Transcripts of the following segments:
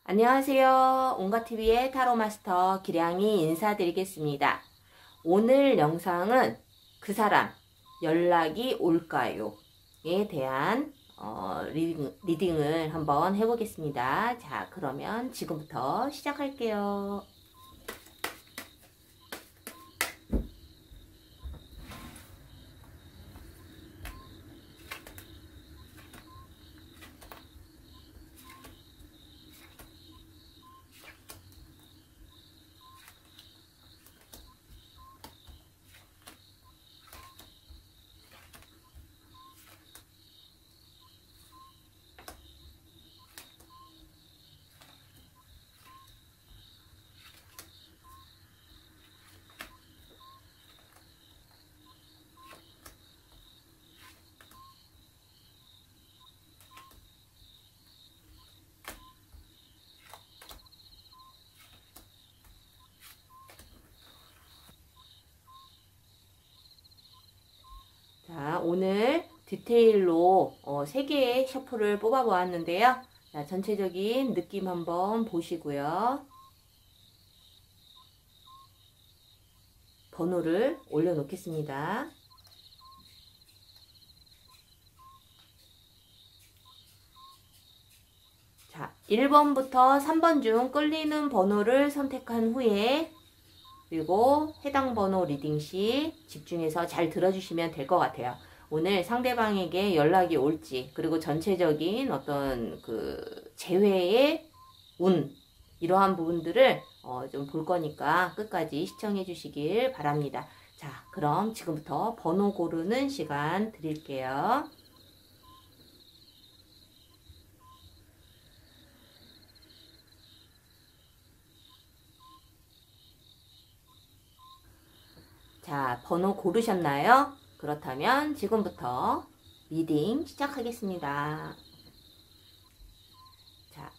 안녕하세요. 온가TV의 타로마스터 기량이 인사드리겠습니다. 오늘 영상은 그 사람 연락이 올까요? 에 대한 리딩을 한번 해보겠습니다. 자, 그러면 지금부터 시작할게요. 자, 오늘 디테일로 3개의 셔플을 뽑아 보았는데요. 자, 전체적인 느낌 한번 보시고요. 번호를 올려 놓겠습니다. 자, 1번부터 3번 중 끌리는 번호를 선택한 후에 그리고 해당 번호 리딩 시 집중해서 잘 들어주시면 될 것 같아요. 오늘 상대방에게 연락이 올지, 그리고 전체적인 어떤 그 재회의 운, 이러한 부분들을 좀 볼 거니까 끝까지 시청해 주시길 바랍니다. 자, 그럼 지금부터 번호 고르는 시간 드릴게요. 자, 번호 고르셨나요? 그렇다면 지금부터 리딩 시작하겠습니다. 자,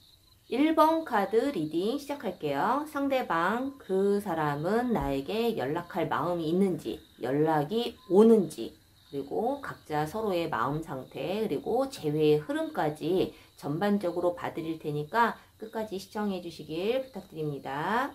1번 카드 리딩 시작할게요. 상대방, 그 사람은 나에게 연락할 마음이 있는지, 연락이 오는지, 그리고 각자 서로의 마음 상태, 그리고 재회의 흐름까지 전반적으로 봐드릴 테니까 끝까지 시청해 주시길 부탁드립니다.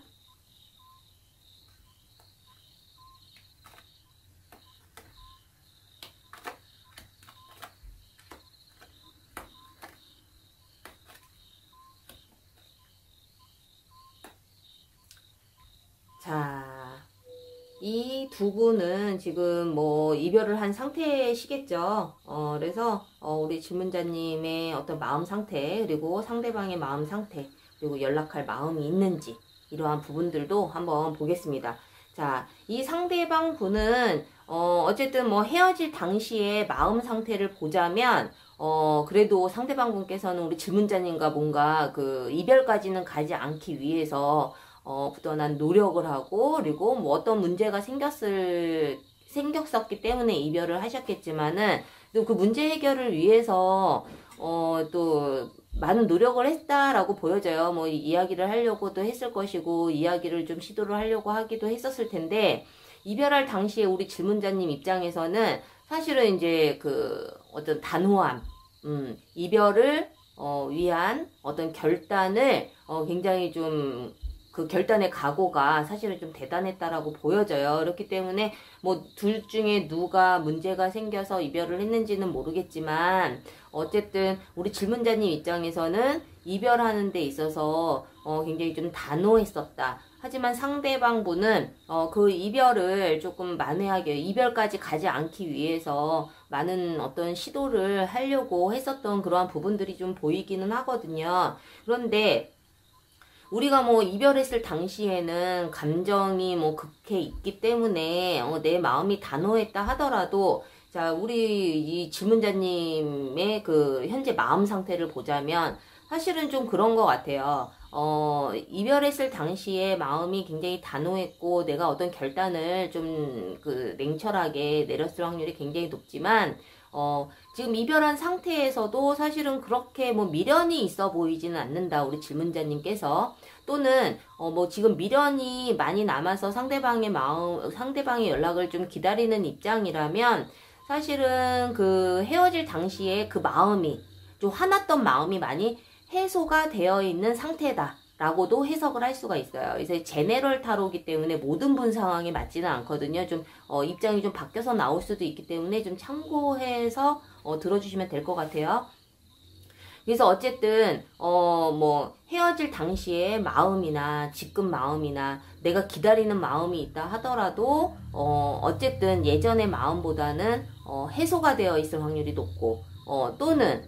자, 이 두 분은 지금 뭐 이별을 한 상태시겠죠. 그래서 우리 질문자님의 어떤 마음 상태, 그리고 상대방의 마음 상태, 그리고 연락할 마음이 있는지 이러한 부분들도 한번 보겠습니다. 자, 이 상대방 분은 어쨌든 뭐 헤어질 당시의 마음 상태를 보자면 그래도 상대방 분께서는 우리 질문자님과 뭔가 그 이별까지는 가지 않기 위해서 부단한 노력을 하고, 그리고 뭐 어떤 문제가 생겼었기 때문에 이별을 하셨겠지만은, 또 그 문제 해결을 위해서, 또, 많은 노력을 했다라고 보여져요. 뭐, 이야기를 하려고도 했을 것이고, 이야기를 좀 시도를 하려고 하기도 했었을 텐데, 이별할 당시에 우리 질문자님 입장에서는 사실은 이제 그 어떤 단호함, 이별을, 위한 어떤 결단을, 굉장히 좀, 그 결단의 각오가 사실은 좀 대단했다라고 보여져요. 그렇기 때문에 뭐 둘 중에 누가 문제가 생겨서 이별을 했는지는 모르겠지만 어쨌든 우리 질문자님 입장에서는 이별하는 데 있어서 굉장히 좀 단호했었다. 하지만 상대방 분은 그 이별을 조금 만회하게, 이별까지 가지 않기 위해서 많은 어떤 시도를 하려고 했었던 그러한 부분들이 좀 보이기는 하거든요. 그런데 우리가 뭐 이별했을 당시에는 감정이 뭐 극해 있기 때문에 내 마음이 단호했다 하더라도, 자, 우리 이 질문자님의 그 현재 마음 상태를 보자면 사실은 좀 그런 것 같아요. 이별했을 당시에 마음이 굉장히 단호했고 내가 어떤 결단을 좀 그 냉철하게 내렸을 확률이 굉장히 높지만 지금 이별한 상태에서도 사실은 그렇게 뭐 미련이 있어 보이지는 않는다, 우리 질문자님께서. 또는 뭐 지금 미련이 많이 남아서 상대방의 연락을 좀 기다리는 입장이라면 사실은 그 헤어질 당시에 그 마음이 좀 화났던 마음이 많이 해소가 되어 있는 상태다 라고도 해석을 할 수가 있어요. 그래서 제네럴 타로이기 때문에 모든 분 상황에 맞지는 않거든요. 좀 입장이 좀 바뀌어서 나올 수도 있기 때문에 좀 참고해서 들어주시면 될 것 같아요. 그래서 어쨌든 뭐 헤어질 당시의 마음이나 지금 마음이나 내가 기다리는 마음이 있다 하더라도 어쨌든 예전의 마음보다는 해소가 되어 있을 확률이 높고 또는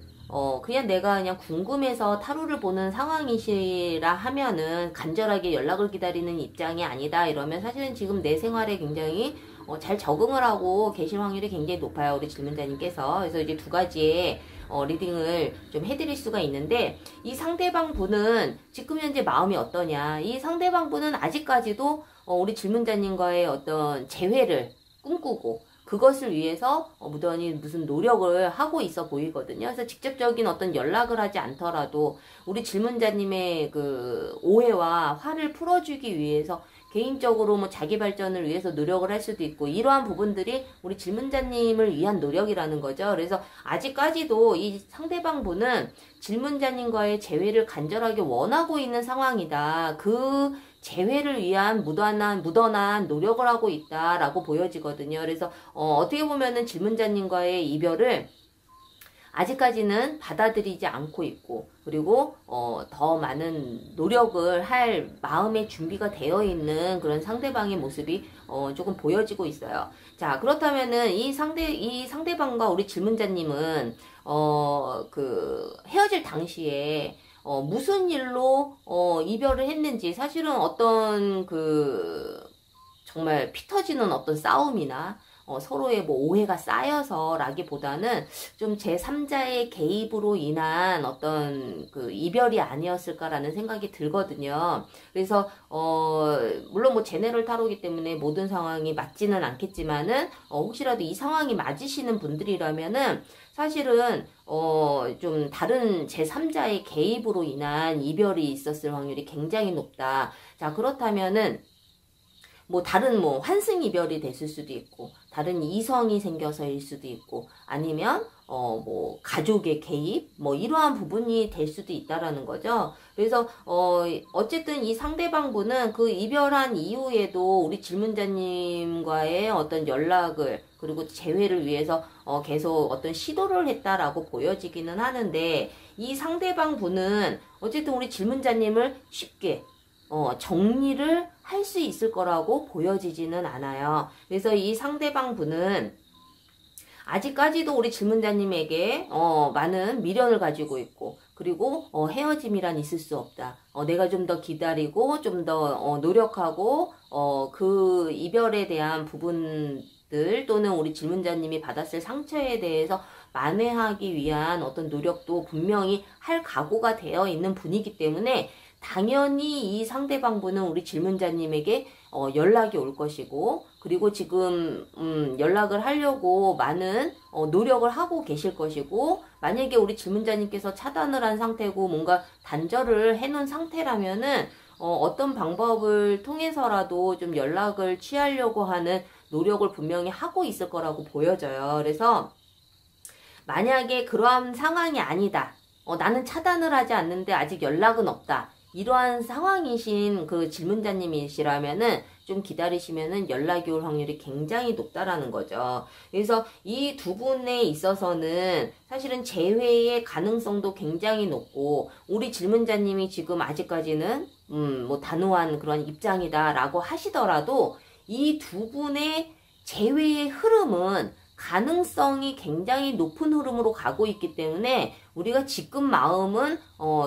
그냥 내가 그냥 궁금해서 타로를 보는 상황이시라 하면은 간절하게 연락을 기다리는 입장이 아니다 이러면 사실은 지금 내 생활에 굉장히 잘 적응을 하고 계실 확률이 굉장히 높아요. 우리 질문자님께서. 그래서 이제 두 가지의 리딩을 좀 해드릴 수가 있는데, 이 상대방 분은 지금 현재 마음이 어떠냐. 이 상대방 분은 아직까지도 우리 질문자님과의 어떤 재회를 꿈꾸고 그것을 위해서 무던히 무슨 노력을 하고 있어 보이거든요. 그래서 직접적인 어떤 연락을 하지 않더라도 우리 질문자님의 그 오해와 화를 풀어주기 위해서 개인적으로 뭐 자기 발전을 위해서 노력을 할 수도 있고, 이러한 부분들이 우리 질문자님을 위한 노력이라는 거죠. 그래서 아직까지도 이 상대방 분은 질문자님과의 재회를 간절하게 원하고 있는 상황이다. 그 재회를 위한 묻어난 노력을 하고 있다라고 보여지거든요. 그래서 어떻게 보면은 질문자님과의 이별을 아직까지는 받아들이지 않고 있고, 그리고 더 많은 노력을 할 마음의 준비가 되어 있는 그런 상대방의 모습이 조금 보여지고 있어요. 자, 그렇다면은 이 상대방과 우리 질문자님은 그 헤어질 당시에 무슨 일로 이별을 했는지, 사실은 어떤 그 정말 피 터지는 어떤 싸움이나 서로의 뭐 오해가 쌓여서 라기보다는 좀 제3자의 개입으로 인한 어떤 그 이별이 아니었을까라는 생각이 들거든요. 그래서 물론 뭐 제네럴 타로이기 때문에 모든 상황이 맞지는 않겠지만은 혹시라도 이 상황이 맞으시는 분들이라면은 사실은 좀 다른 제3자의 개입으로 인한 이별이 있었을 확률이 굉장히 높다. 자, 그렇다면은 뭐 다른 뭐 환승 이별이 됐을 수도 있고, 다른 이성이 생겨서일 수도 있고, 아니면 뭐 가족의 개입 뭐 이러한 부분이 될 수도 있다라는 거죠. 그래서 어쨌든 이 상대방 분은 그 이별한 이후에도 우리 질문자님과의 어떤 연락을, 그리고 재회를 위해서 계속 어떤 시도를 했다라고 보여지기는 하는데, 이 상대방 분은 어쨌든 우리 질문자님을 쉽게 정리를 할 수 있을 거라고 보여지지는 않아요. 그래서 이 상대방 분은 아직까지도 우리 질문자님에게 많은 미련을 가지고 있고, 그리고 헤어짐이란 있을 수 없다. 내가 좀 더 기다리고 좀 더 노력하고 그 이별에 대한 부분들, 또는 우리 질문자님이 받았을 상처에 대해서 만회하기 위한 어떤 노력도 분명히 할 각오가 되어 있는 분이기 때문에, 당연히 이 상대방 분은 우리 질문자님에게 연락이 올 것이고, 그리고 지금 연락을 하려고 많은 노력을 하고 계실 것이고, 만약에 우리 질문자님께서 차단을 한 상태고 뭔가 단절을 해놓은 상태라면은 어떤 방법을 통해서라도 좀 연락을 취하려고 하는 노력을 분명히 하고 있을 거라고 보여져요. 그래서 만약에 그러한 상황이 아니다, 나는 차단을 하지 않는데 아직 연락은 없다, 이러한 상황이신 그 질문자님이시라면은 좀 기다리시면은 연락이 올 확률이 굉장히 높다라는 거죠. 그래서 이 두 분에 있어서는 사실은 재회의 가능성도 굉장히 높고, 우리 질문자님이 지금 아직까지는 뭐 단호한 그런 입장이다라고 하시더라도 이 두 분의 재회의 흐름은 가능성이 굉장히 높은 흐름으로 가고 있기 때문에, 우리가 지금 마음은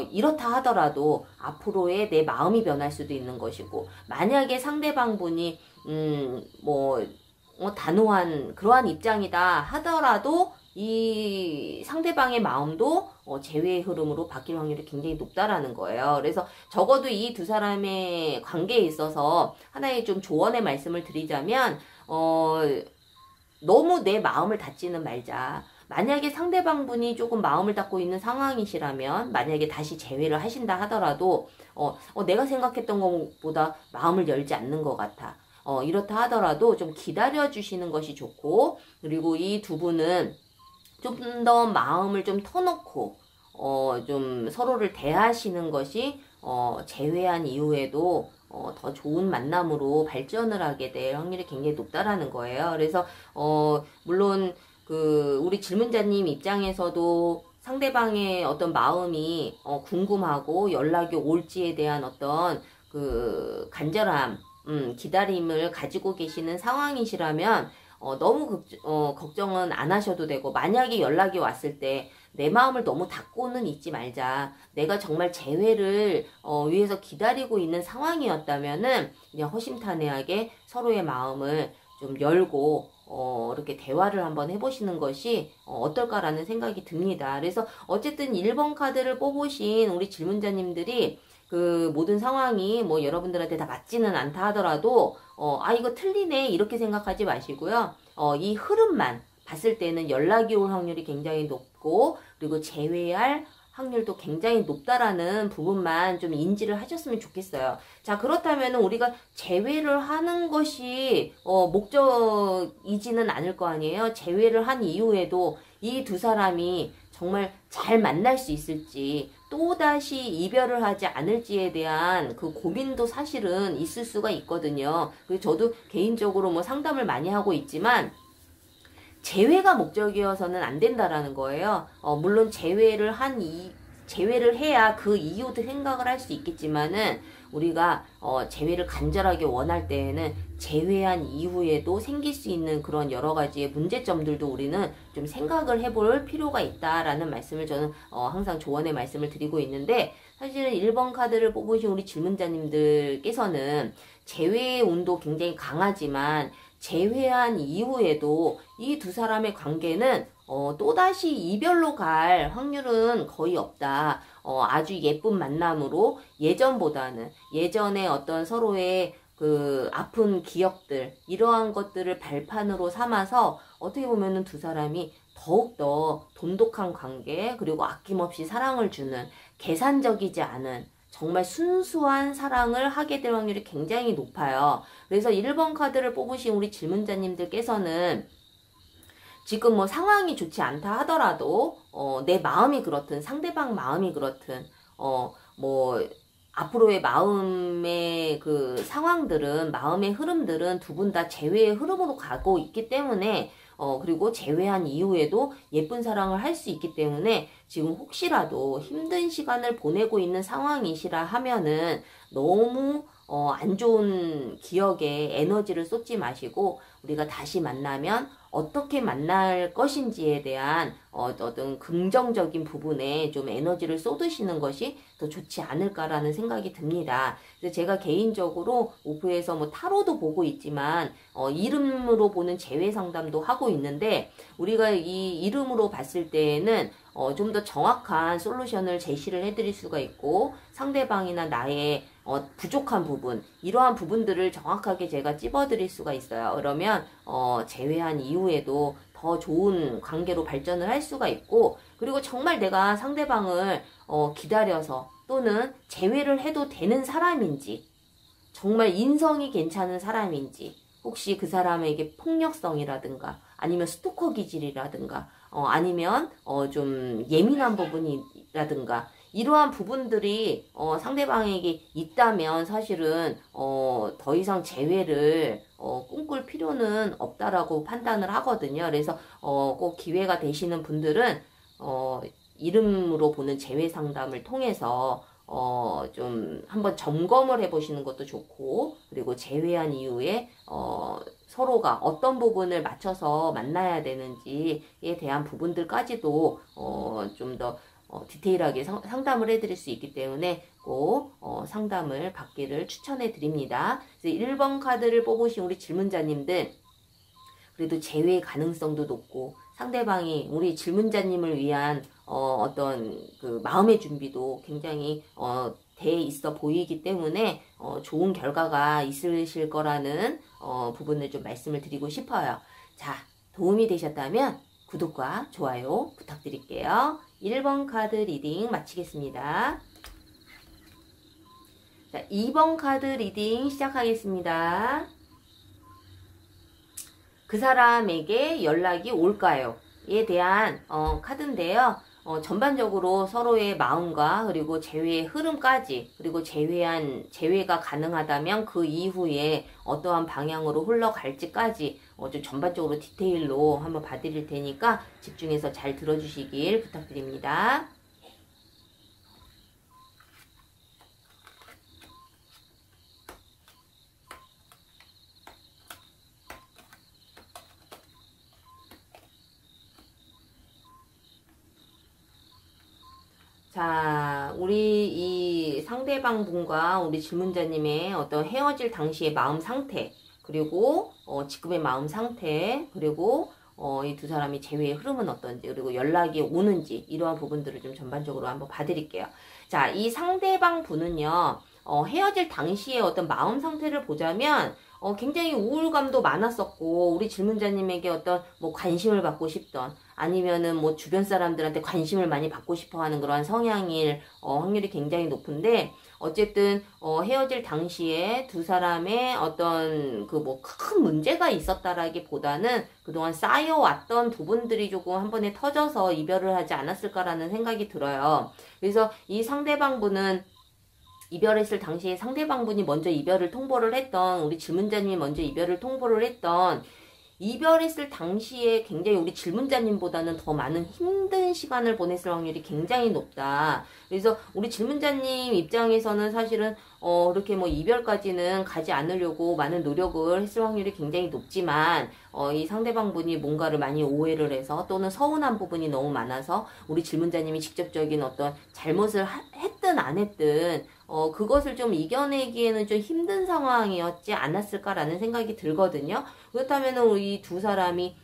이렇다 하더라도 앞으로의 내 마음이 변할 수도 있는 것이고, 만약에 상대방 분이 뭐 단호한 그러한 입장이다 하더라도 이 상대방의 마음도 재회의 흐름으로 바뀔 확률이 굉장히 높다라는 거예요. 그래서 적어도 이 두 사람의 관계에 있어서 하나의 좀 조언의 말씀을 드리자면, 너무 내 마음을 닫지는 말자. 만약에 상대방 분이 조금 마음을 닫고 있는 상황이시라면, 만약에 다시 재회를 하신다 하더라도 내가 생각했던 것보다 마음을 열지 않는 것 같아, 이렇다 하더라도 좀 기다려 주시는 것이 좋고, 그리고 이 두 분은 좀 더 마음을 좀 터놓고 좀 서로를 대하시는 것이 재회한 이후에도 더 좋은 만남으로 발전을 하게 될 확률이 굉장히 높다라는 거예요. 그래서 물론 우리 질문자님 입장에서도 상대방의 어떤 마음이 궁금하고 연락이 올지에 대한 어떤 간절함, 기다림을 가지고 계시는 상황이시라면 너무 걱정은 안 하셔도 되고, 만약에 연락이 왔을 때 내 마음을 너무 닫고는 있지 말자. 내가 정말 재회를 위해서 기다리고 있는 상황이었다면은 그냥 허심탄회하게 서로의 마음을 좀 열고 이렇게 대화를 한번 해보시는 것이 어떨까라는 생각이 듭니다. 그래서 어쨌든 1번 카드를 뽑으신 우리 질문자님들이 모든 상황이 뭐 여러분들한테 다 맞지는 않다 하더라도 이거 틀리네 이렇게 생각하지 마시고요. 이 흐름만 봤을 때는 연락이 올 확률이 굉장히 높고, 그리고 재회할 확률도 굉장히 높다라는 부분만 좀 인지를 하셨으면 좋겠어요. 자, 그렇다면 우리가 재회를 하는 것이 목적이지는 않을 거 아니에요. 재회를 한 이후에도 이 두 사람이 정말 잘 만날 수 있을지, 또다시 이별을 하지 않을지에 대한 그 고민도 사실은 있을 수가 있거든요. 그래서 저도 개인적으로 뭐 상담을 많이 하고 있지만, 재회가 목적이어서는 안 된다라는 거예요. 물론 재회를 해야 그 이유도 생각을 할 수 있겠지만은, 우리가 재회를 간절하게 원할 때에는 재회한 이후에도 생길 수 있는 그런 여러 가지의 문제점들도 우리는 좀 생각을 해볼 필요가 있다라는 말씀을 저는 항상 조언의 말씀을 드리고 있는데, 사실은 1번 카드를 뽑으신 우리 질문자님들께서는 재회의 운도 굉장히 강하지만 재회한 이후에도 이 두 사람의 관계는 또다시 이별로 갈 확률은 거의 없다. 아주 예쁜 만남으로 예전에 어떤 서로의 아픈 기억들, 이러한 것들을 발판으로 삼아서 어떻게 보면은 두 사람이 더욱더 돈독한 관계, 그리고 아낌없이 사랑을 주는, 계산적이지 않은 정말 순수한 사랑을 하게 될 확률이 굉장히 높아요. 그래서 1번 카드를 뽑으신 우리 질문자님들께서는 지금 뭐 상황이 좋지 않다 하더라도 내 마음이 그렇든 상대방 마음이 그렇든 뭐 앞으로의 마음의 상황들은, 마음의 흐름들은 두 분 다 재회의 흐름으로 가고 있기 때문에 그리고 재회한 이후에도 예쁜 사랑을 할 수 있기 때문에 지금 혹시라도 힘든 시간을 보내고 있는 상황이시라 하면은 너무 안 좋은 기억에 에너지를 쏟지 마시고, 우리가 다시 만나면 어떻게 만날 것인지에 대한 어떤 긍정적인 부분에 좀 에너지를 쏟으시는 것이 더 좋지 않을까라는 생각이 듭니다. 그래서 제가 개인적으로 오프에서 뭐 타로도 보고 있지만 이름으로 보는 재회 상담도 하고 있는데, 우리가 이 이름으로 봤을 때에는 좀 더 정확한 솔루션을 제시를 해드릴 수가 있고, 상대방이나 나의 부족한 부분, 이러한 부분들을 정확하게 제가 찝어드릴 수가 있어요. 그러면 재회한 이후에도 더 좋은 관계로 발전을 할 수가 있고, 그리고 정말 내가 상대방을 기다려서 또는 재회를 해도 되는 사람인지, 정말 인성이 괜찮은 사람인지, 혹시 그 사람에게 폭력성이라든가 아니면 스토커 기질이라든가 아니면 좀 예민한 부분이라든가, 이러한 부분들이 상대방에게 있다면 사실은 더 이상 재회를 꿈꿀 필요는 없다라고 판단을 하거든요. 그래서 꼭 기회가 되시는 분들은 이름으로 보는 재회 상담을 통해서 좀 한번 점검을 해보시는 것도 좋고, 그리고 재회한 이후에 서로가 어떤 부분을 맞춰서 만나야 되는지에 대한 부분들까지도 좀 더 디테일하게 상담을 해드릴 수 있기 때문에 꼭 상담을 받기를 추천해 드립니다. 그래서 1번 카드를 뽑으신 우리 질문자님들, 그래도 재회 가능성도 높고 상대방이 우리 질문자님을 위한 어떤 마음의 준비도 굉장히 돼 있어 보이기 때문에 좋은 결과가 있으실 거라는 부분을 좀 말씀을 드리고 싶어요. 자, 도움이 되셨다면 구독과 좋아요 부탁드릴게요. 1번 카드 리딩 마치겠습니다. 자, 2번 카드 리딩 시작하겠습니다. 그 사람에게 연락이 올까요? 에 대한 카드인데요. 전반적으로 서로의 마음과 그리고 재회의 흐름까지 그리고 재회가 가능하다면 그 이후에 어떠한 방향으로 흘러갈지까지 좀 전반적으로 디테일로 한번 봐드릴 테니까 집중해서 잘 들어주시길 부탁드립니다. 자, 우리 이 상대방 분과 우리 질문자님의 어떤 헤어질 당시의 마음 상태, 그리고 지금의 마음 상태, 그리고 이 두 사람이 재회의 흐름은 어떤지, 그리고 연락이 오는지, 이러한 부분들을 좀 전반적으로 한번 봐드릴게요. 자, 이 상대방 분은요, 헤어질 당시의 어떤 마음 상태를 보자면, 굉장히 우울감도 많았었고, 우리 질문자님에게 어떤 뭐 관심을 받고 싶던, 아니면은 뭐 주변 사람들한테 관심을 많이 받고 싶어 하는 그러한 성향일 확률이 굉장히 높은데, 어쨌든 헤어질 당시에 두 사람의 어떤 그 뭐 큰 문제가 있었다라기보다는 그동안 쌓여왔던 부분들이 조금 한 번에 터져서 이별을 하지 않았을까라는 생각이 들어요. 그래서 이 상대방분은 이별했을 당시에 상대방분이 먼저 이별을 통보를 했던, 우리 질문자님이 먼저 이별을 통보를 했던, 이별했을 당시에 굉장히 우리 질문자님보다는 더 많은 힘든 시간을 보냈을 확률이 굉장히 높다. 그래서 우리 질문자님 입장에서는 사실은 그렇게 뭐 이별까지는 가지 않으려고 많은 노력을 했을 확률이 굉장히 높지만 이 상대방분이 뭔가를 많이 오해를 해서 또는 서운한 부분이 너무 많아서 우리 질문자님이 직접적인 어떤 잘못을 했든 안 했든 그것을 좀 이겨내기에는 좀 힘든 상황이었지 않았을까라는 생각이 들거든요. 그렇다면 우리 두 사람이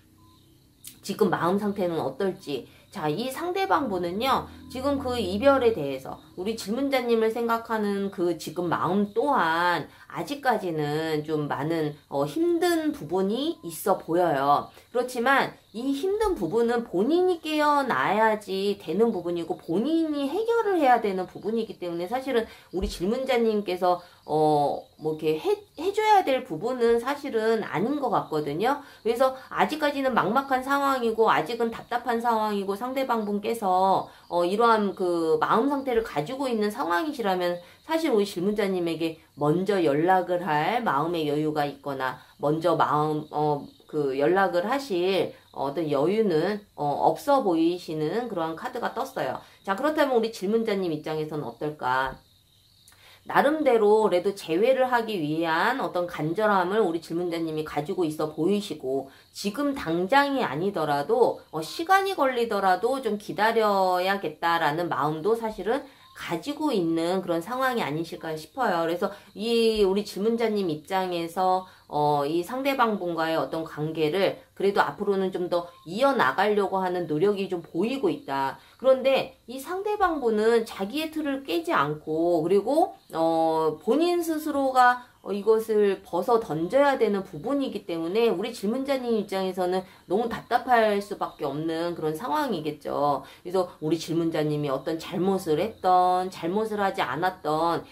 지금 마음 상태는 어떨지. 자, 이 상대방분은요, 지금 그 이별에 대해서 우리 질문자님을 생각하는 그 지금 마음 또한 아직까지는 좀 많은 힘든 부분이 있어 보여요. 그렇지만 이 힘든 부분은 본인이 깨어나야지 되는 부분이고 본인이 해결을 해야 되는 부분이기 때문에 사실은 우리 질문자님께서 뭐 이렇게 해줘야 될 부분은 사실은 아닌 것 같거든요. 그래서 아직까지는 막막한 상황이고 아직은 답답한 상황이고 상대방분께서 이러한 그 마음 상태를 가지고 있는 상황이시라면 사실 우리 질문자님에게 먼저 연락을 할 마음의 여유가 있거나 먼저 그 연락을 하실 어떤 여유는 없어 보이시는 그러한 카드가 떴어요. 자, 그렇다면 우리 질문자님 입장에서는 어떨까? 나름대로라도 재회를 하기 위한 어떤 간절함을 우리 질문자님이 가지고 있어 보이시고 지금 당장이 아니더라도 시간이 걸리더라도 좀 기다려야겠다라는 마음도 사실은 가지고 있는 그런 상황이 아니실까 싶어요. 그래서 이 우리 질문자님 입장에서 이 상대방분과의 어떤 관계를 그래도 앞으로는 좀 더 이어나가려고 하는 노력이 좀 보이고 있다. 그런데 이 상대방분은 자기의 틀을 깨지 않고 그리고 본인 스스로가 이것을 벗어 던져야 되는 부분이기 때문에 우리 질문자님 입장에서는 너무 답답할 수밖에 없는 그런 상황이겠죠. 그래서 우리 질문자님이 어떤 잘못을 했던 잘못을 하지 않았던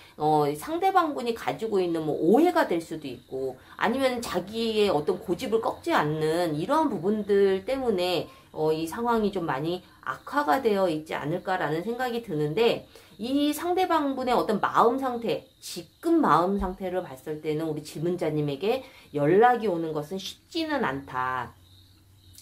상대방분이 가지고 있는 뭐 오해가 될 수도 있고 아니면 자기의 어떤 고집을 꺾지 않는 이러한 부분들 때문에 이 상황이 좀 많이 악화가 되어 있지 않을까라는 생각이 드는데 이 상대방분의 어떤 마음 상태, 지금 마음 상태를 봤을 때는 우리 질문자님에게 연락이 오는 것은 쉽지는 않다.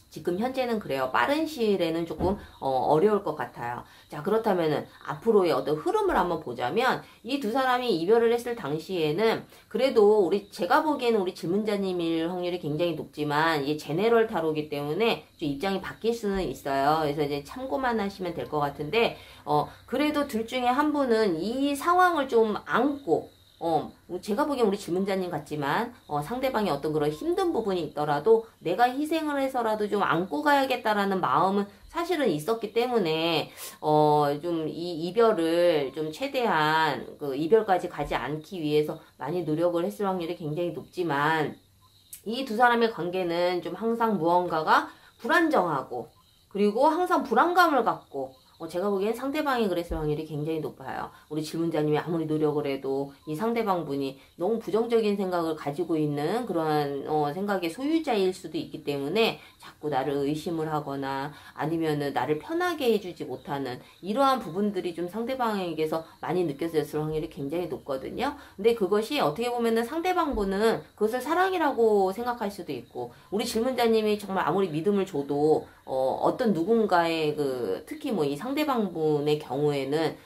지금 현재는 그래요. 빠른 시일에는 조금 어려울 것 같아요. 자, 그렇다면은 앞으로의 어떤 흐름을 한번 보자면 이 두 사람이 이별을 했을 당시에는 그래도 제가 보기에는 우리 질문자님일 확률이 굉장히 높지만 이게 제네럴 타로이기 때문에 좀 입장이 바뀔 수는 있어요. 그래서 이제 참고만 하시면 될 것 같은데 그래도 둘 중에 한 분은 이 상황을 좀 안고 제가 보기엔 우리 질문자님 같지만 상대방이 어떤 그런 힘든 부분이 있더라도 내가 희생을 해서라도 좀 안고 가야겠다라는 마음은 사실은 있었기 때문에 좀 이 이별을 좀 최대한 그 이별까지 가지 않기 위해서 많이 노력을 했을 확률이 굉장히 높지만 이 두 사람의 관계는 좀 항상 무언가가 불안정하고 그리고 항상 불안감을 갖고 제가 보기엔 상대방이 그랬을 확률이 굉장히 높아요. 우리 질문자님이 아무리 노력을 해도 이 상대방 분이 너무 부정적인 생각을 가지고 있는 그런 생각의 소유자일 수도 있기 때문에 자꾸 나를 의심을 하거나 아니면은 나를 편하게 해주지 못하는 이러한 부분들이 좀 상대방에게서 많이 느껴졌을 확률이 굉장히 높거든요. 근데 그것이 어떻게 보면은 상대방 분은 그것을 사랑이라고 생각할 수도 있고, 우리 질문자님이 정말 아무리 믿음을 줘도 어떤 누군가의 특히 뭐 이 상대방 분의 경우에는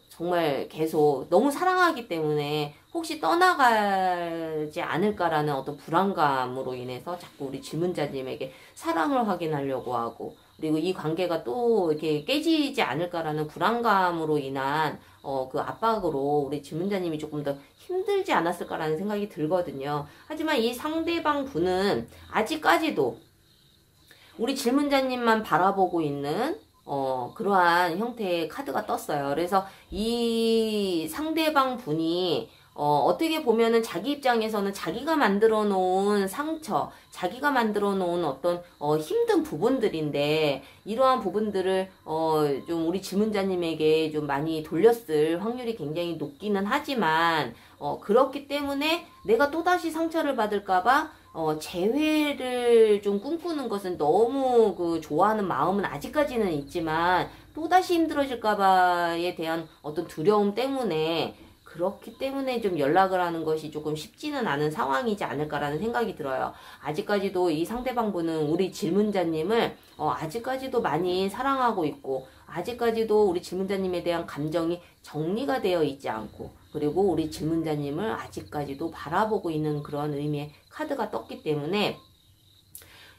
정말 계속 너무 사랑하기 때문에 혹시 떠나가지 않을까라는 어떤 불안감으로 인해서 자꾸 우리 질문자님에게 사랑을 확인하려고 하고, 그리고 이 관계가 또 이렇게 깨지지 않을까라는 불안감으로 인한 그 압박으로 우리 질문자님이 조금 더 힘들지 않았을까라는 생각이 들거든요. 하지만 이 상대방 분은 아직까지도 우리 질문자님만 바라보고 있는 그러한 형태의 카드가 떴어요. 그래서 이 상대방 분이 어떻게 보면은 자기 입장에서는 자기가 만들어 놓은 상처, 자기가 만들어 놓은 어떤 힘든 부분들인데, 이러한 부분들을 좀 우리 질문자님에게 좀 많이 돌렸을 확률이 굉장히 높기는 하지만, 그렇기 때문에 내가 또다시 상처를 받을까봐 재회를 좀 꿈꾸는 것은 너무 좋아하는 마음은 아직까지는 있지만, 또다시 힘들어질까봐에 대한 어떤 두려움 때문에, 그렇기 때문에 좀 연락을 하는 것이 조금 쉽지는 않은 상황이지 않을까라는 생각이 들어요. 아직까지도 이 상대방 분은 우리 질문자님을 아직까지도 많이 사랑하고 있고, 아직까지도 우리 질문자님에 대한 감정이 정리가 되어 있지 않고, 그리고 우리 질문자님을 아직까지도 바라보고 있는 그런 의미의 카드가 떴기 때문에,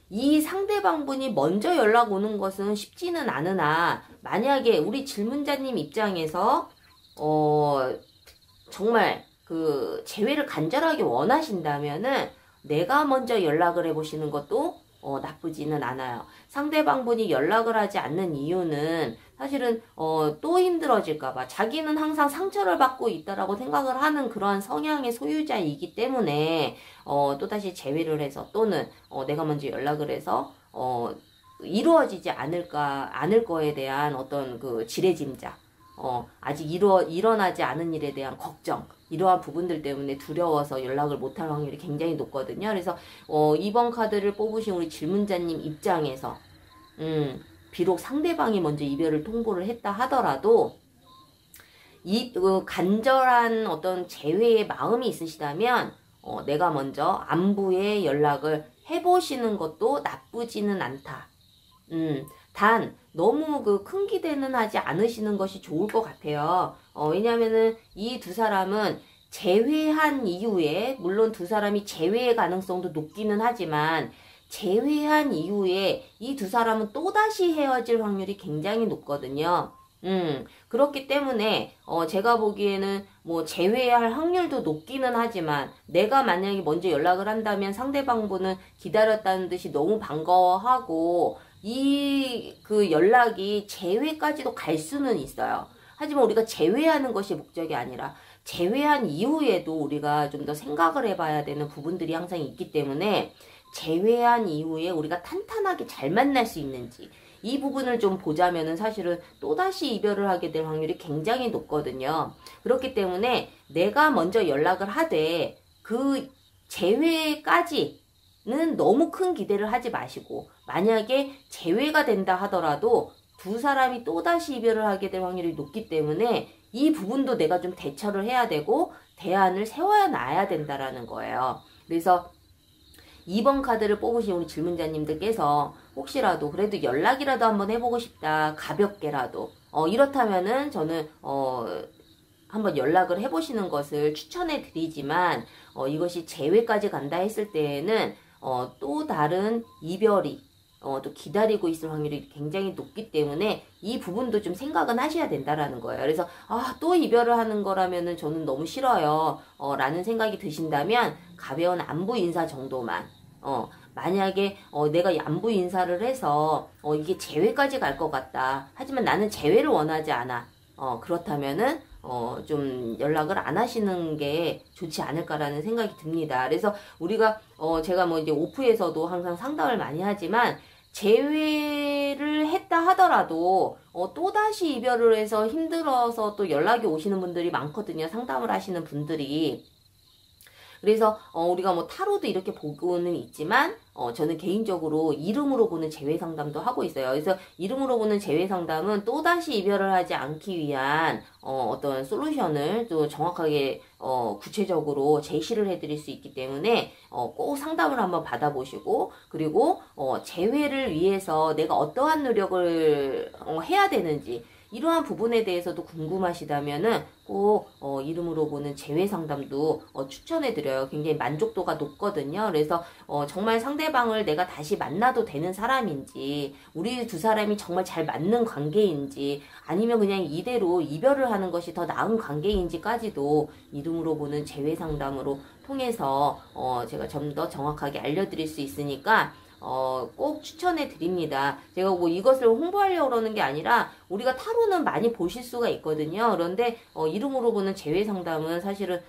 이 상대방 분이 먼저 연락 오는 것은 쉽지는 않으나, 만약에 우리 질문자님 입장에서 정말 재회를 간절하게 원하신다면은 내가 먼저 연락을 해보시는 것도 나쁘지는 않아요. 상대방 분이 연락을 하지 않는 이유는 사실은 또 힘들어질까봐, 자기는 항상 상처를 받고 있다라고 생각을 하는 그러한 성향의 소유자이기 때문에 또다시 재회를 해서, 또는 내가 먼저 연락을 해서 이루어지지 않을 거에 대한 어떤 지레짐작, 아직 일어나지 않은 일에 대한 걱정, 이러한 부분들 때문에 두려워서 연락을 못할 확률이 굉장히 높거든요. 그래서 이번 카드를 뽑으신 우리 질문자님 입장에서 비록 상대방이 먼저 이별을 통보를 했다 하더라도 간절한 어떤 재회의 마음이 있으시다면 내가 먼저 안부에 연락을 해보시는 것도 나쁘지는 않다. 단 너무 큰 기대는 하지 않으시는 것이 좋을 것 같아요. 왜냐면은 이 두 사람은 재회한 이후에, 물론 두 사람이 재회의 가능성도 높기는 하지만, 재회한 이후에 이 두 사람은 또다시 헤어질 확률이 굉장히 높거든요. 그렇기 때문에 제가 보기에는 뭐 재회할 확률도 높기는 하지만, 내가 만약에 먼저 연락을 한다면 상대방 분은 기다렸다는 듯이 너무 반가워하고 연락이 재회까지도 갈 수는 있어요. 하지만 우리가 재회하는 것이 목적이 아니라 재회한 이후에도 우리가 좀 더 생각을 해봐야 되는 부분들이 항상 있기 때문에, 재회한 이후에 우리가 탄탄하게 잘 만날 수 있는지, 이 부분을 좀 보자면은 사실은 또다시 이별을 하게 될 확률이 굉장히 높거든요. 그렇기 때문에 내가 먼저 연락을 하되 재회까지 는 너무 큰 기대를 하지 마시고, 만약에 재회가 된다 하더라도 두 사람이 또다시 이별을 하게 될 확률이 높기 때문에 이 부분도 내가 좀 대처를 해야 되고 대안을 세워야 놔야 된다라는 거예요. 그래서 2번 카드를 뽑으신 우리 질문자님들께서 혹시라도 그래도 연락이라도 한번 해보고 싶다, 가볍게라도 이렇다면은 저는 한번 연락을 해보시는 것을 추천해 드리지만, 이것이 재회까지 간다 했을 때에는 또 다른 이별이 또 기다리고 있을 확률이 굉장히 높기 때문에 이 부분도 좀 생각은 하셔야 된다라는 거예요. 그래서 또 이별을 하는 거라면은 저는 너무 싫어요 라는 생각이 드신다면 가벼운 안부 인사 정도만, 만약에 내가 안부 인사를 해서 이게 재회까지 갈 것 같다, 하지만 나는 재회를 원하지 않아, 그렇다면은 좀 연락을 안 하시는 게 좋지 않을까라는 생각이 듭니다. 그래서 우리가 제가 뭐 이제 오프에서도 항상 상담을 많이 하지만, 재회를 했다 하더라도 또다시 이별을 해서 힘들어서 또 연락이 오시는 분들이 많거든요. 상담을 하시는 분들이. 그래서 우리가 뭐 타로도 이렇게 보고는 있지만 저는 개인적으로 이름으로 보는 재회 상담도 하고 있어요. 그래서 이름으로 보는 재회 상담은 또다시 이별을 하지 않기 위한 어떤 솔루션을 또 정확하게 구체적으로 제시를 해드릴 수 있기 때문에 꼭 상담을 한번 받아보시고, 그리고 재회를 위해서 내가 어떠한 노력을 해야 되는지 이러한 부분에 대해서도 궁금하시다면은 꼭 이름으로 보는 재회 상담도 추천해드려요. 굉장히 만족도가 높거든요. 그래서 정말 상대방을 내가 다시 만나도 되는 사람인지, 우리 두 사람이 정말 잘 맞는 관계인지, 아니면 그냥 이대로 이별을 하는 것이 더 나은 관계인지까지도 이름으로 보는 재회 상담으로 통해서 제가 좀 더 정확하게 알려드릴 수 있으니까 꼭 추천해 드립니다. 제가 뭐 이것을 홍보하려고 그러는 게 아니라, 우리가 타로는 많이 보실 수가 있거든요. 그런데 이름으로 보는 재회 상담은 사실은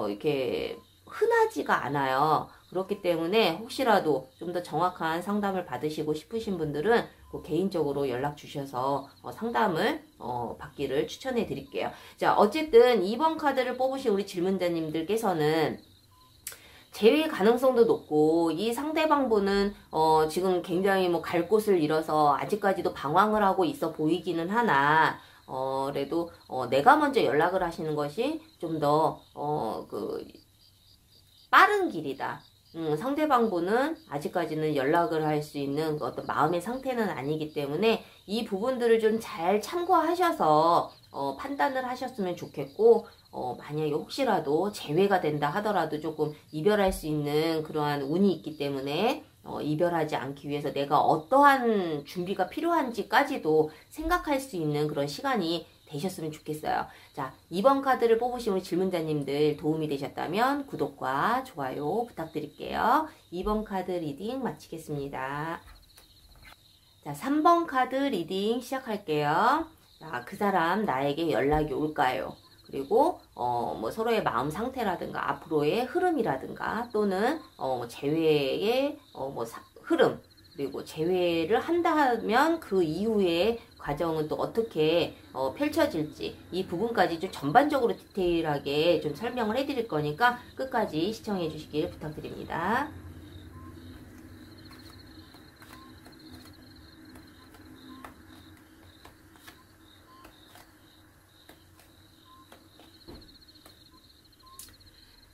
이렇게 흔하지가 않아요. 그렇기 때문에 혹시라도 좀 더 정확한 상담을 받으시고 싶으신 분들은 개인적으로 연락 주셔서 상담을 받기를 추천해 드릴게요. 자, 어쨌든 2번 카드를 뽑으신 우리 질문자님들께서는 재회 가능성도 높고, 이 상대방분은 지금 굉장히 뭐 갈 곳을 잃어서 아직까지도 방황을 하고 있어 보이기는 하나, 그래도 내가 먼저 연락을 하시는 것이 좀 더 빠른 길이다. 상대방분은 아직까지는 연락을 할 수 있는 어떤 마음의 상태는 아니기 때문에 이 부분들을 좀 잘 참고하셔서 판단을 하셨으면 좋겠고, 만약에 혹시라도 재회가 된다 하더라도 조금 이별할 수 있는 그러한 운이 있기 때문에 이별하지 않기 위해서 내가 어떠한 준비가 필요한지까지도 생각할 수 있는 그런 시간이 되셨으면 좋겠어요. 자, 2번 카드를 뽑으신 우리 질문자님들 도움이 되셨다면 구독과 좋아요 부탁드릴게요. 2번 카드 리딩 마치겠습니다. 자, 3번 카드 리딩 시작할게요. 자, 그 사람 나에게 연락이 올까요? 그리고 뭐 서로의 마음 상태라든가 앞으로의 흐름이라든가, 또는 재회의 흐름, 그리고 재회를 한다 하면 그 이후의 과정은 또 어떻게 펼쳐질지, 이 부분까지 좀 전반적으로 디테일하게 좀 설명을 해드릴 거니까 끝까지 시청해 주시길 부탁드립니다.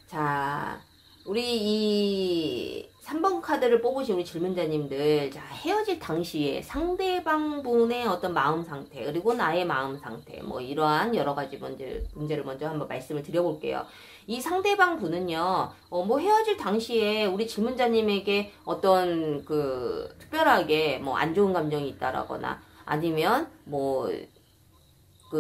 자, 우리 이 3번 카드를 뽑으신 우리 질문자님들, 자, 헤어질 당시에 상대방분의 어떤 마음 상태, 그리고 나의 마음 상태, 뭐 이러한 여러 가지 문제를 먼저 한번 말씀을 드려볼게요. 이 상대방 분은요, 뭐 헤어질 당시에 우리 질문자님에게 어떤 특별하게 뭐 안 좋은 감정이 있다라거나, 아니면 뭐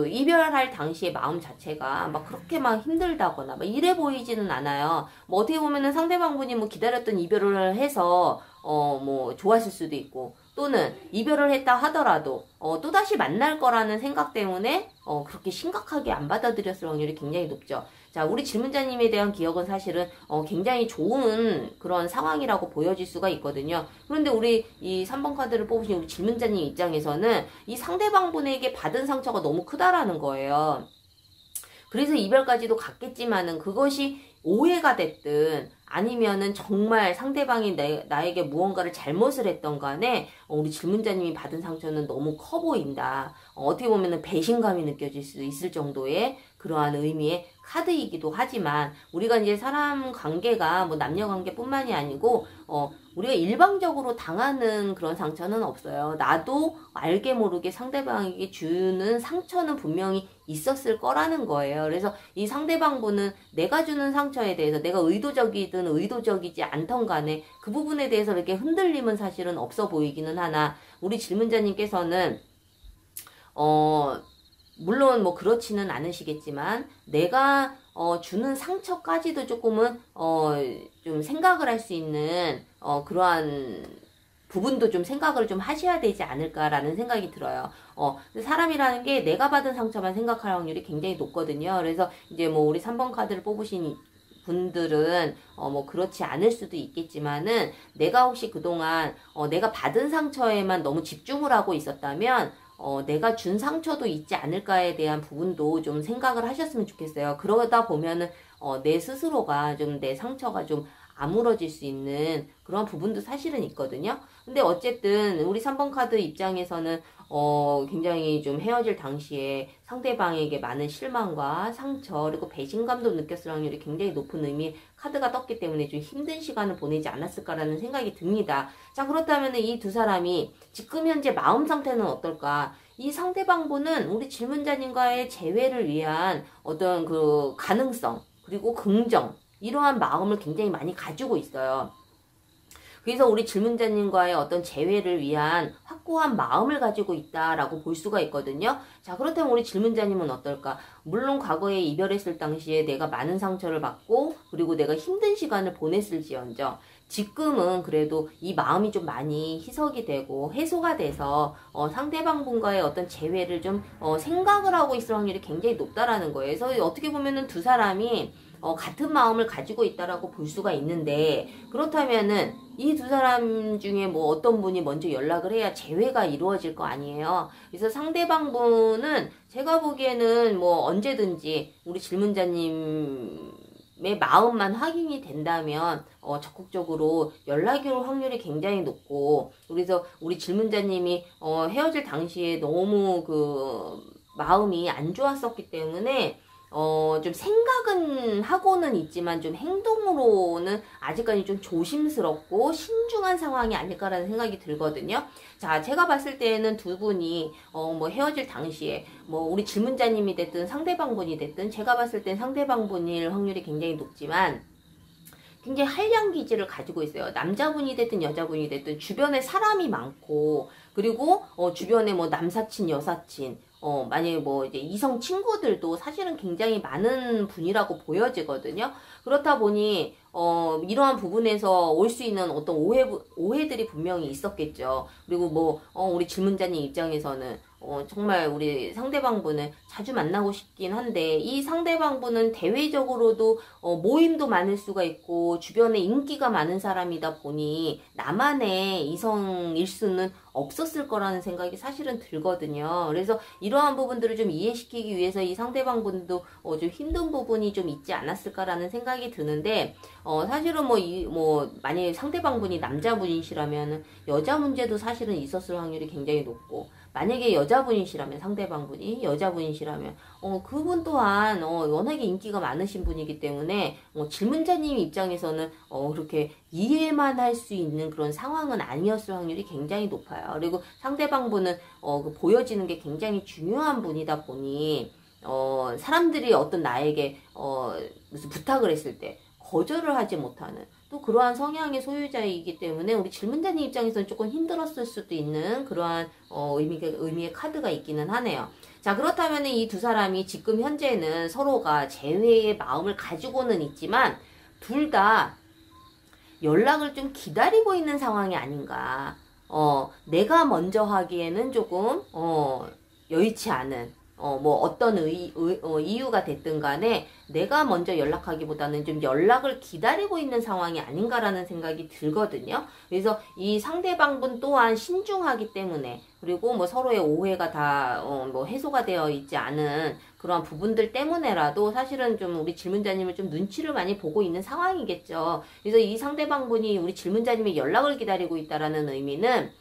이별할 당시의 마음 자체가 막 그렇게 막 힘들다거나 막 이래 보이지는 않아요. 뭐 어떻게 보면은 상대방분이 뭐 기다렸던 이별을 해서 뭐 좋았을 수도 있고, 또는 이별을 했다 하더라도 또다시 만날 거라는 생각 때문에 그렇게 심각하게 안 받아들였을 확률이 굉장히 높죠. 자, 우리 질문자님에 대한 기억은 사실은 굉장히 좋은 그런 상황이라고 보여질 수가 있거든요. 그런데 우리 이 3번 카드를 뽑으신 우리 질문자님 입장에서는 이 상대방분에게 받은 상처가 너무 크다라는 거예요. 그래서 이별까지도 갔겠지만은, 그것이 오해가 됐든 아니면은 정말 상대방이 나에게 무언가를 잘못을 했던 간에 우리 질문자님이 받은 상처는 너무 커 보인다. 어떻게 보면은 배신감이 느껴질 수 있을 정도의 그러한 의미의 카드이기도 하지만, 우리가 이제 사람 관계가 뭐 남녀 관계뿐만이 아니고 우리가 일방적으로 당하는 그런 상처는 없어요. 나도 알게 모르게 상대방에게 주는 상처는 분명히 있었을 거라는 거예요. 그래서 이 상대방분은 내가 주는 상처에 대해서, 내가 의도적이든 의도적이지 않던 간에 그 부분에 대해서 이렇게 흔들림은 사실은 없어 보이기는 하나, 우리 질문자님께서는 물론 뭐 그렇지는 않으시겠지만, 내가 주는 상처까지도 조금은 좀 생각을 할 수 있는 그러한 부분도 좀 생각을 좀 하셔야 되지 않을까라는 생각이 들어요. 사람이라는 게 내가 받은 상처만 생각할 확률이 굉장히 높거든요. 그래서 이제 뭐 우리 3번 카드를 뽑으신 분들은 뭐 그렇지 않을 수도 있겠지만은 내가 혹시 그동안 내가 받은 상처에만 너무 집중을 하고 있었다면 내가 준 상처도 있지 않을까에 대한 부분도 좀 생각을 하셨으면 좋겠어요. 그러다 보면은 내 스스로가 좀 내 상처가 좀 아물어질 수 있는 그런 부분도 사실은 있거든요. 근데 어쨌든 우리 3번 카드 입장에서는 굉장히 좀 헤어질 당시에 상대방에게 많은 실망과 상처 그리고 배신감도 느꼈을 확률이 굉장히 높은 의미의 카드가 떴기 때문에 좀 힘든 시간을 보내지 않았을까라는 생각이 듭니다. 자, 그렇다면 이 두 사람이 지금 현재 마음 상태는 어떨까? 이 상대방 분은 우리 질문자님과의 재회를 위한 어떤 그 가능성 그리고 긍정 이러한 마음을 굉장히 많이 가지고 있어요. 그래서 우리 질문자님과의 어떤 재회를 위한 확고한 마음을 가지고 있다라고 볼 수가 있거든요. 자, 그렇다면 우리 질문자님은 어떨까? 물론 과거에 이별했을 당시에 내가 많은 상처를 받고 그리고 내가 힘든 시간을 보냈을지언정 지금은 그래도 이 마음이 좀 많이 희석이 되고 해소가 돼서 상대방 분과의 어떤 재회를 좀 생각을 하고 있을 확률이 굉장히 높다라는 거예요. 그래서 어떻게 보면은 두 사람이 같은 마음을 가지고 있다라고 볼 수가 있는데 그렇다면은 이 두 사람 중에 뭐 어떤 분이 먼저 연락을 해야 재회가 이루어질 거 아니에요. 그래서 상대방 분은 제가 보기에는 뭐 언제든지 우리 질문자님의 마음만 확인이 된다면 적극적으로 연락이 올 확률이 굉장히 높고 그래서 우리 질문자님이 헤어질 당시에 너무 그 마음이 안 좋았었기 때문에 좀 생각은 하고는 있지만 좀 행동으로는 아직까지 좀 조심스럽고 신중한 상황이 아닐까라는 생각이 들거든요. 자, 제가 봤을 때는 두 분이 뭐 헤어질 당시에 뭐 우리 질문자님이 됐든 상대방 분이 됐든 제가 봤을 땐 상대방 분일 확률이 굉장히 높지만 굉장히 한량 기질을 가지고 있어요. 남자분이 됐든 여자분이 됐든 주변에 사람이 많고 그리고 주변에 뭐 남사친 여사친 만약에 뭐 이제 이성 친구들도 사실은 굉장히 많은 분이라고 보여지거든요. 그렇다 보니 이러한 부분에서 올 수 있는 어떤 오해들이 분명히 있었겠죠. 그리고 뭐 우리 질문자님 입장에서는 정말 우리 상대방분을 자주 만나고 싶긴 한데 이 상대방분은 대외적으로도 모임도 많을 수가 있고 주변에 인기가 많은 사람이다 보니 나만의 이성일 수는 없었을 거라는 생각이 사실은 들거든요. 그래서 이러한 부분들을 좀 이해시키기 위해서 이 상대방분도 좀 힘든 부분이 좀 있지 않았을까라는 생각이 드는데 사실은 뭐 만약에 상대방분이 남자분이시라면 여자 문제도 사실은 있었을 확률이 굉장히 높고 만약에 여자분이시라면 상대방분이 여자분이시라면 그분 또한 워낙에 인기가 많으신 분이기 때문에 질문자님 입장에서는 그렇게 이해만 할 수 있는 그런 상황은 아니었을 확률이 굉장히 높아요. 그리고 상대방분은 보여지는 게 굉장히 중요한 분이다 보니 사람들이 어떤 나에게 무슨 부탁을 했을 때 거절을 하지 못하는 또 그러한 성향의 소유자이기 때문에 우리 질문자님 입장에서는 조금 힘들었을 수도 있는 그러한 의미의 카드가 있기는 하네요. 자, 그렇다면 이 두 사람이 지금 현재는 서로가 재회의 마음을 가지고는 있지만 둘 다 연락을 좀 기다리고 있는 상황이 아닌가. 내가 먼저 하기에는 조금 여의치 않은 뭐 어떤 이유가 됐든 간에 내가 먼저 연락하기보다는 좀 연락을 기다리고 있는 상황이 아닌가라는 생각이 들거든요. 그래서 이 상대방분 또한 신중하기 때문에 그리고 뭐 서로의 오해가 다 뭐 해소가 되어 있지 않은 그런 부분들 때문에라도 사실은 좀 우리 질문자님을 좀 눈치를 많이 보고 있는 상황이겠죠. 그래서 이 상대방분이 우리 질문자님의 연락을 기다리고 있다라는 의미는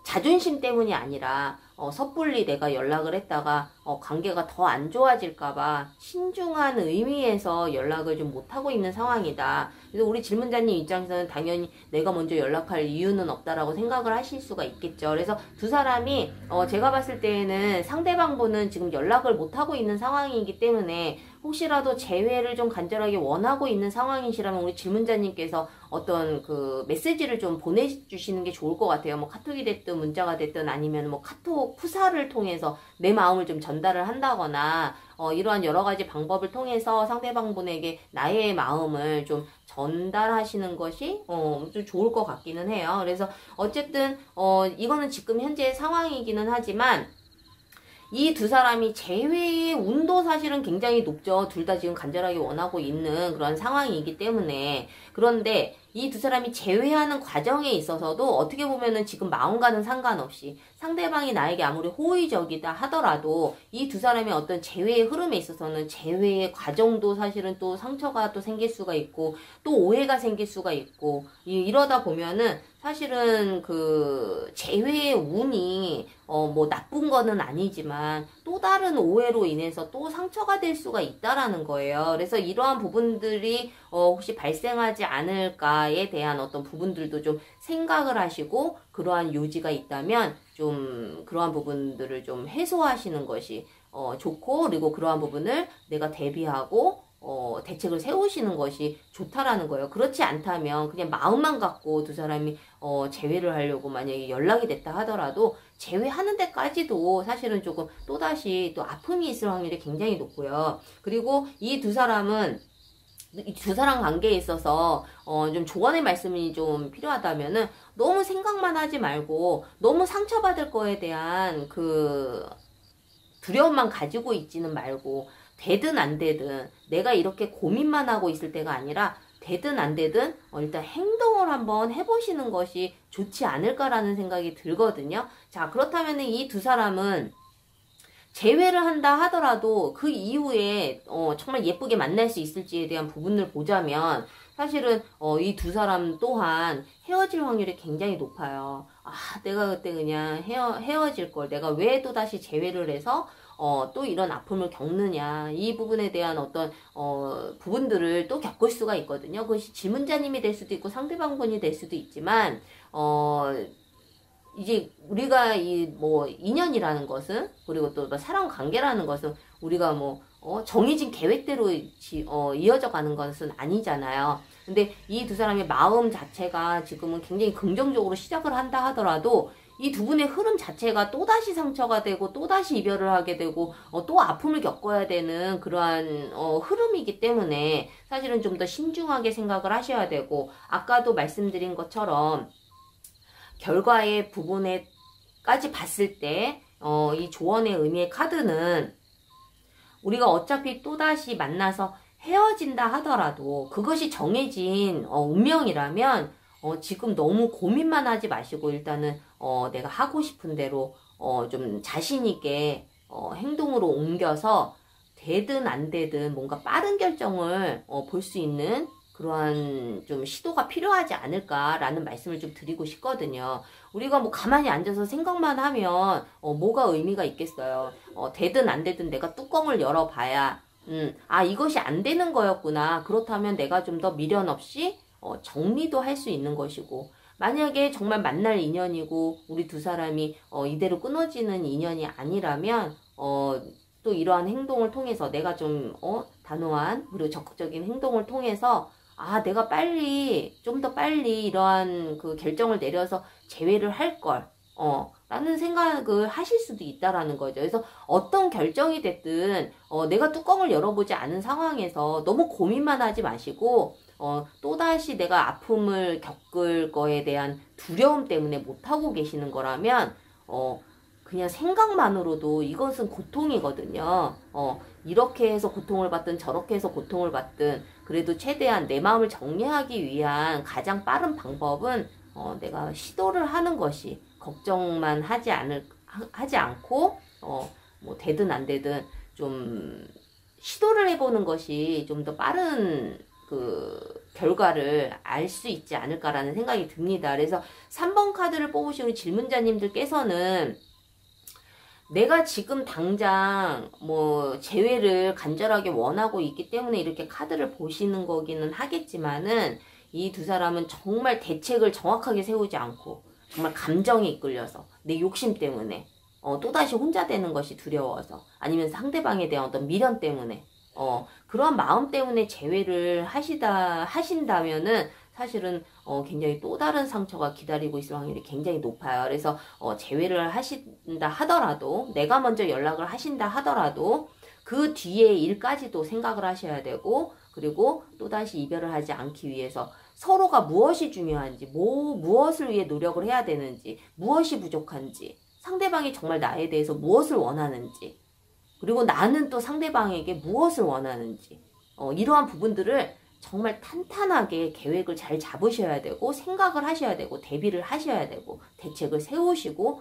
자존심 때문이 아니라 섣불리 내가 연락을 했다가 관계가 더 안 좋아질까봐 신중한 의미에서 연락을 좀 못하고 있는 상황이다. 그래서 우리 질문자님 입장에서는 당연히 내가 먼저 연락할 이유는 없다라고 생각을 하실 수가 있겠죠. 그래서 두 사람이 제가 봤을 때에는 상대방분은 지금 연락을 못하고 있는 상황이기 때문에 혹시라도 재회를 좀 간절하게 원하고 있는 상황이시라면 우리 질문자님께서 어떤 그 메시지를 좀 보내주시는 게 좋을 것 같아요. 뭐 카톡이 됐든 문자가 됐든 아니면 뭐 카톡 푸사를 통해서 내 마음을 좀 전달을 한다거나 이러한 여러 가지 방법을 통해서 상대방분에게 나의 마음을 좀 전달하시는 것이 좀 좋을 것 같기는 해요. 그래서 어쨌든 이거는 지금 현재의 상황이기는 하지만 이 두 사람이 재회의 운도 사실은 굉장히 높죠. 둘 다 지금 간절하게 원하고 있는 그런 상황이기 때문에. 그런데 이 두 사람이 재회하는 과정에 있어서도 어떻게 보면은 지금 마음과는 상관없이 상대방이 나에게 아무리 호의적이다 하더라도 이 두 사람의 어떤 재회의 흐름에 있어서는 재회의 과정도 사실은 또 상처가 또 생길 수가 있고 또 오해가 생길 수가 있고 이러다 보면은 사실은 그 재회의 운이 뭐 나쁜 거는 아니지만 또 다른 오해로 인해서 또 상처가 될 수가 있다라는 거예요. 그래서 이러한 부분들이 혹시 발생하지 않을까에 대한 어떤 부분들도 좀 생각을 하시고 그러한 요지가 있다면 좀 그러한 부분들을 좀 해소하시는 것이 좋고, 그리고 그러한 부분을 내가 대비하고 대책을 세우시는 것이 좋다라는 거예요. 그렇지 않다면 그냥 마음만 갖고 두 사람이 재회를 하려고 만약에 연락이 됐다 하더라도 재회하는 데까지도 사실은 조금 또다시 또 아픔이 있을 확률이 굉장히 높고요. 그리고 이 두 사람은 이 두 사람 관계에 있어서 좀 조언의 말씀이 좀 필요하다면은 너무 생각만 하지 말고 너무 상처받을 거에 대한 그 두려움만 가지고 있지는 말고 되든 안 되든 내가 이렇게 고민만 하고 있을 때가 아니라 되든 안 되든 일단 행동을 한번 해보시는 것이 좋지 않을까라는 생각이 들거든요. 자, 그렇다면 이 두 사람은 재회를 한다 하더라도 그 이후에 정말 예쁘게 만날 수 있을지에 대한 부분을 보자면 사실은 이 두 사람 또한 헤어질 확률이 굉장히 높아요. 아, 내가 그때 그냥 헤어질 걸 내가 왜 또다시 재회를 해서 또 이런 아픔을 겪느냐, 이 부분에 대한 어떤 부분들을 또 겪을 수가 있거든요. 그것이 질문자님이 될 수도 있고 상대방분이 될 수도 있지만 이제 우리가 뭐 인연이라는 것은, 그리고 또 사랑 관계라는 것은 우리가 뭐 정해진 계획대로 이어져 가는 것은 아니잖아요. 근데 이 두 사람의 마음 자체가 지금은 굉장히 긍정적으로 시작을 한다 하더라도 이 두 분의 흐름 자체가 또다시 상처가 되고 또다시 이별을 하게 되고 또 아픔을 겪어야 되는 그러한 흐름이기 때문에 사실은 좀 더 신중하게 생각을 하셔야 되고, 아까도 말씀드린 것처럼 결과의 부분에까지 봤을 때 이 조언의 의미의 카드는 우리가 어차피 또다시 만나서 헤어진다 하더라도 그것이 정해진 운명이라면 지금 너무 고민만 하지 마시고 일단은 내가 하고 싶은 대로 좀 자신 있게 행동으로 옮겨서 되든 안 되든 뭔가 빠른 결정을 볼 수 있는 그러한 좀 시도가 필요하지 않을까라는 말씀을 좀 드리고 싶거든요. 우리가 뭐 가만히 앉아서 생각만 하면 뭐가 의미가 있겠어요. 되든 안 되든 내가 뚜껑을 열어봐야 아, 이것이 안 되는 거였구나. 그렇다면 내가 좀 더 미련 없이 정리도 할 수 있는 것이고, 만약에 정말 만날 인연이고 우리 두 사람이 이대로 끊어지는 인연이 아니라면 또 이러한 행동을 통해서 내가 좀 단호한 그리고 적극적인 행동을 통해서 아, 내가 좀 더 빨리 이러한 그 결정을 내려서 재회를 할 걸, 라는 생각을 하실 수도 있다라는 거죠. 그래서 어떤 결정이 됐든, 내가 뚜껑을 열어보지 않은 상황에서 너무 고민만 하지 마시고, 또다시 내가 아픔을 겪을 거에 대한 두려움 때문에 못하고 계시는 거라면, 그냥 생각만으로도 이것은 고통이거든요. 이렇게 해서 고통을 받든 저렇게 해서 고통을 받든 그래도 최대한 내 마음을 정리하기 위한 가장 빠른 방법은 내가 시도를 하는 것이, 걱정만 하지 않고 뭐 되든 안 되든 좀 시도를 해보는 것이 좀 더 빠른 그 결과를 알 수 있지 않을까라는 생각이 듭니다. 그래서 3번 카드를 뽑으신 우리 질문자님들께서는 내가 지금 당장 뭐 재회를 간절하게 원하고 있기 때문에 이렇게 카드를 보시는 거기는 하겠지만은 이 두 사람은 정말 대책을 정확하게 세우지 않고 정말 감정에 이끌려서 내 욕심 때문에 또다시 혼자 되는 것이 두려워서, 아니면 상대방에 대한 어떤 미련 때문에 그런 마음 때문에 재회를 하신다면은 사실은 굉장히 또 다른 상처가 기다리고 있을 확률이 굉장히 높아요. 그래서 재회를 하신다 하더라도, 내가 먼저 연락을 하신다 하더라도 그 뒤에 일까지도 생각을 하셔야 되고, 그리고 또다시 이별을 하지 않기 위해서 서로가 무엇이 중요한지, 무엇을 위해 노력을 해야 되는지, 무엇이 부족한지 상대방이 정말 나에 대해서 무엇을 원하는지, 그리고 나는 또 상대방에게 무엇을 원하는지, 이러한 부분들을 정말 탄탄하게 계획을 잘 잡으셔야 되고, 생각을 하셔야 되고, 대비를 하셔야 되고, 대책을 세우시고,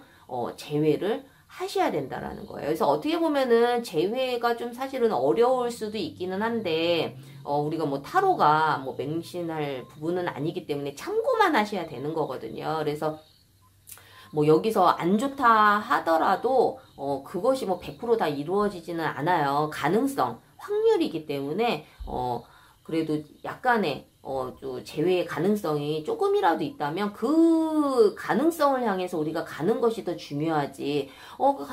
재회를 하셔야 된다라는 거예요. 그래서 어떻게 보면은 재회가 좀 사실은 어려울 수도 있기는 한데, 우리가 뭐 타로가 뭐 맹신할 부분은 아니기 때문에 참고만 하셔야 되는 거거든요. 그래서 뭐 여기서 안 좋다 하더라도 그것이 뭐 100% 다 이루어지지는 않아요. 가능성, 확률이기 때문에 그래도 약간의 좀 제외의 가능성이 조금이라도 있다면 그 가능성을 향해서 우리가 가는 것이 더 중요하지.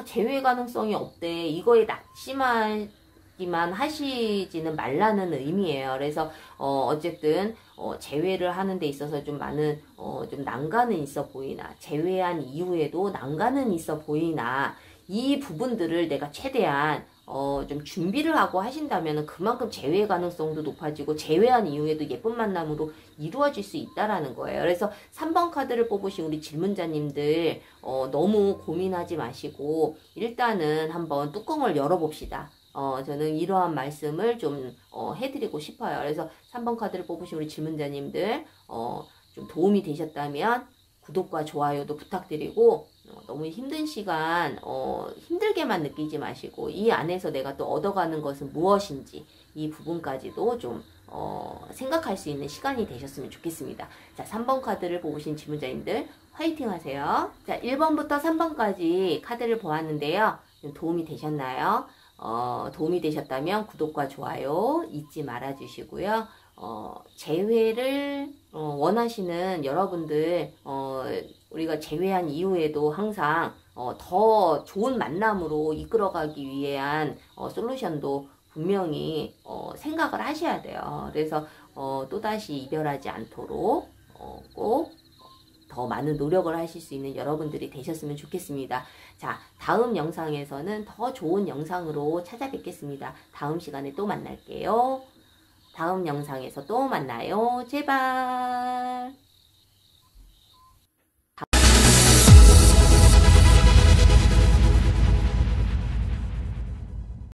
제외 가능성이 없대. 이거에 낙심하기만 하시지는 말라는 의미예요. 그래서 어쨌든 제외를 하는 데 있어서 좀 많은 좀 난관은 있어 보이나, 제외한 이후에도 난관은 있어 보이나, 이 부분들을 내가 최대한 좀 준비를 하고 하신다면 그만큼 재회 가능성도 높아지고, 재회한 이후에도 예쁜 만남으로 이루어질 수 있다라는 거예요. 그래서 3번 카드를 뽑으신 우리 질문자님들 너무 고민하지 마시고 일단은 한번 뚜껑을 열어봅시다. 저는 이러한 말씀을 좀 해드리고 싶어요. 그래서 3번 카드를 뽑으신 우리 질문자님들 좀 도움이 되셨다면 구독과 좋아요도 부탁드리고, 너무 힘든 시간 힘들게만 느끼지 마시고 이 안에서 내가 또 얻어가는 것은 무엇인지 이 부분까지도 좀 생각할 수 있는 시간이 되셨으면 좋겠습니다. 자, 3번 카드를 뽑으신 질문자님들 화이팅 하세요. 자, 1번부터 3번까지 카드를 보았는데요. 좀 도움이 되셨나요? 도움이 되셨다면 구독과 좋아요 잊지 말아 주시고요. 재회를 원하시는 여러분들, 우리가 재회한 이후에도 항상 더 좋은 만남으로 이끌어가기 위한 솔루션도 분명히 생각을 하셔야 돼요. 그래서 또다시 이별하지 않도록 꼭 더 많은 노력을 하실 수 있는 여러분들이 되셨으면 좋겠습니다. 자, 다음 영상에서는 더 좋은 영상으로 찾아뵙겠습니다. 다음 시간에 또 만날게요. 다음 영상에서 또 만나요. 제발.